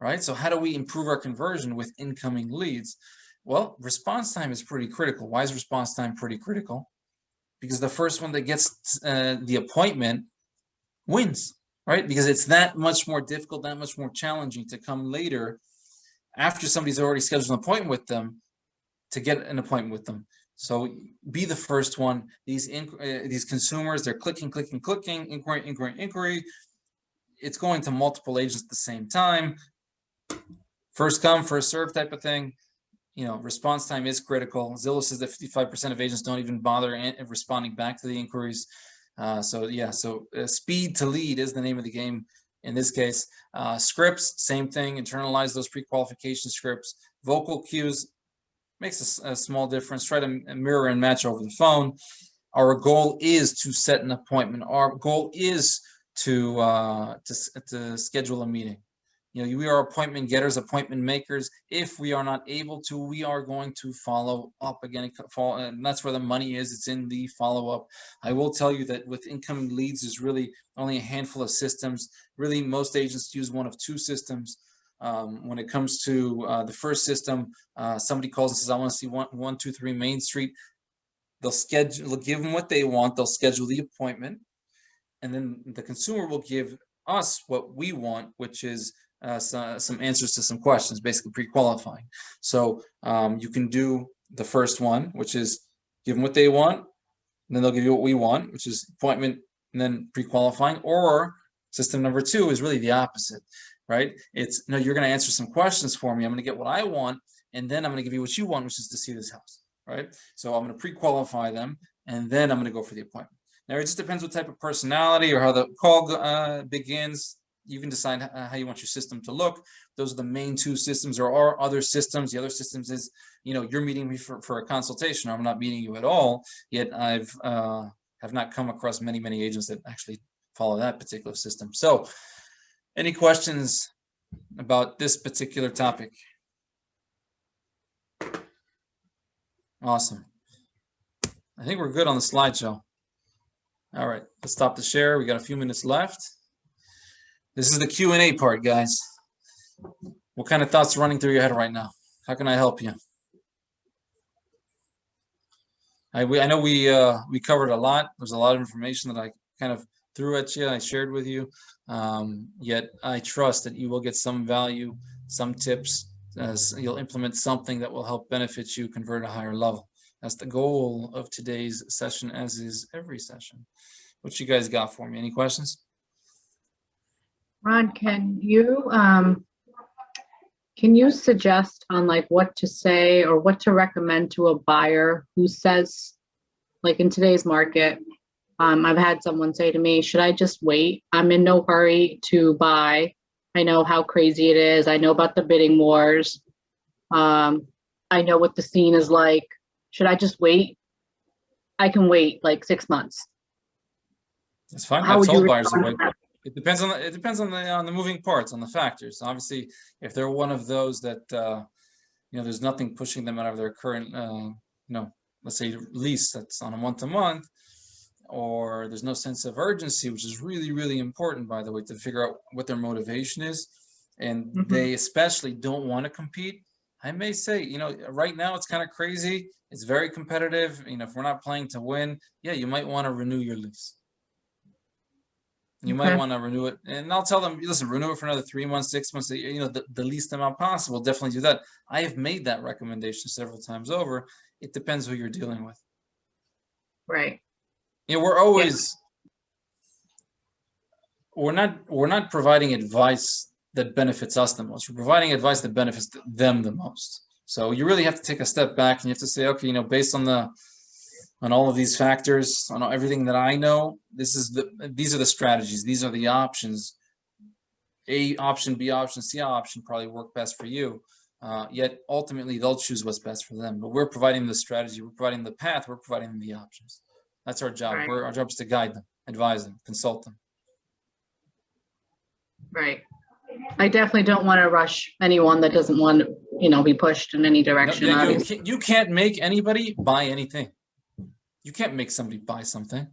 right? So how do we improve our conversion with incoming leads? Well, response time is pretty critical. Why is response time pretty critical? Because the first one that gets the appointment wins, right? Because it's that much more difficult, that much more challenging to come later after somebody's already scheduled an appointment with them to get an appointment with them. So be the first one. These consumers, they're clicking, inquiry. It's going to multiple agents at the same time. First come, first serve type of thing. response time is critical. Zillow says that 55% of agents don't even bother responding back to the inquiries. So speed to lead is the name of the game in this case. Scripts, same thing. Internalize those pre-qualification scripts. Vocal cues makes a small difference. Try to mirror and match over the phone. Our goal is to set an appointment. Our goal is to schedule a meeting. We are appointment getters, appointment makers. If we are not able to, we are going to follow up again. And that's where the money is. It's in the follow-up. I will tell you that with incoming leads, there's really only a handful of systems. Really, most agents use one of two systems. When it comes to the first system, somebody calls and says, I want to see 123 Main Street. They'll give them what they want. They'll schedule the appointment. And then the consumer will give us what we want, which is some answers to some questions, basically pre-qualifying. So you can do the first one, which is give them what they want, and then they'll give you what we want, which is appointment and then pre-qualifying. Or system number two is really the opposite, right? It's, no, you're going to answer some questions for me. I'm going to get what I want, and then I'm going to give you what you want, which is to see this house, right? So I'm going to pre-qualify them, and then I'm going to go for the appointment. Now, it just depends what type of personality or how the call begins. You can decide how you want your system to look. Those are the main two systems. There are other systems. The other systems is, you're meeting me for a consultation, or I'm not meeting you at all. Yet I've have not come across many agents that actually follow that particular system. So any questions about this particular topic? Awesome. I think we're good on the slideshow. All right, let's stop the share. We got a few minutes left. This is the Q&A part, guys. What kind of thoughts are running through your head right now? How can I help you? I know we covered a lot. There's a lot of information that I kind of threw at you, I shared with you. Yet I trust that you will get some value, some tips, as you'll implement something that will help benefit you convert a higher level. That's the goal of today's session, as is every session. What you guys got for me? Any questions? Ron, can you suggest on like what to say or what to recommend to a buyer who says, like in today's market, I've had someone say to me, should I just wait? I'm in no hurry to buy. I know how crazy it is. I know about the bidding wars. I know what the scene is like. Should I just wait? I can wait like 6 months. That's fine. I've told buyers to wait. It depends on the moving parts, on the factors. Obviously, if they're one of those that there's nothing pushing them out of their current let's say lease that's on a month-to-month, or there's no sense of urgency, which is really important, by the way, to figure out what their motivation is, and they especially don't want to compete. I may say, right now it's kind of crazy. It's very competitive. If we're not playing to win, yeah, you might want to renew your lease. You might want to renew it, and I'll tell them, listen, renew it for another 3 months, 6 months, the least amount possible. Definitely do that. I have made that recommendation several times over. It depends who you're dealing with. Right. We're always, we're not providing advice that benefits us the most. We're providing advice that benefits them the most. So you really have to take a step back, and you have to say, okay, based on all of these factors, on everything that I know, these are the strategies, these are the options. A option, B option, C option probably work best for you. Yet ultimately they'll choose what's best for them. But we're providing the strategy, we're providing the path, we're providing the options. That's our job. Right. Our job is to guide them, advise them, consult them. Right. I definitely don't want to rush anyone that doesn't want to, be pushed in any direction. No, you can't make anybody buy anything. You can't make somebody buy something.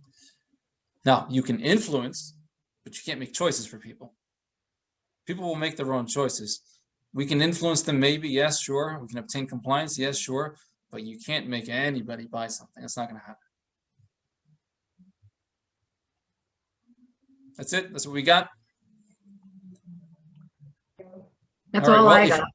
Now, you can influence, but you can't make choices for people. People will make their own choices. We can influence them, maybe, yes, sure. We can obtain compliance, yes, sure. But you can't make anybody buy something. It's not going to happen. That's it. That's what we got. That's all I got.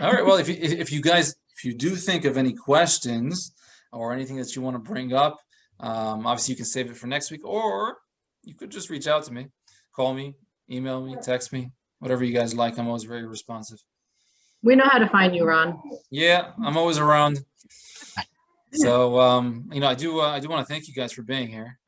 All right. Well, if you do think of any questions or anything that you want to bring up, obviously you can save it for next week, or you could just reach out to me, call me, email me, text me, whatever you guys like. I'm always very responsive. We know how to find you, Ron. Yeah, I'm always around. So, you know, I do want to thank you guys for being here,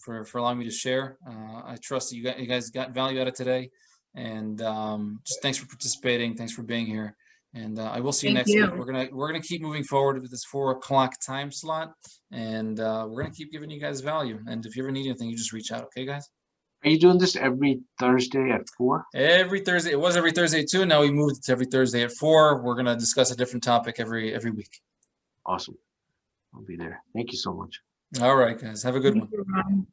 for allowing me to share. I trust that you guys got value out of today, and just thanks for participating. Thanks for being here, and I will see you Thank next you. week. We're gonna keep moving forward with this 4 o'clock time slot, and we're gonna keep giving you guys value. And if you ever need anything, you just reach out. Okay, guys? Are you doing this every Thursday at 4? Every Thursday. It was every Thursday too. Now we moved it to every Thursday at 4. We're gonna discuss a different topic every week. Awesome. I'll be there. Thank you so much. All right, guys. Have a good one. Thank you, Ron.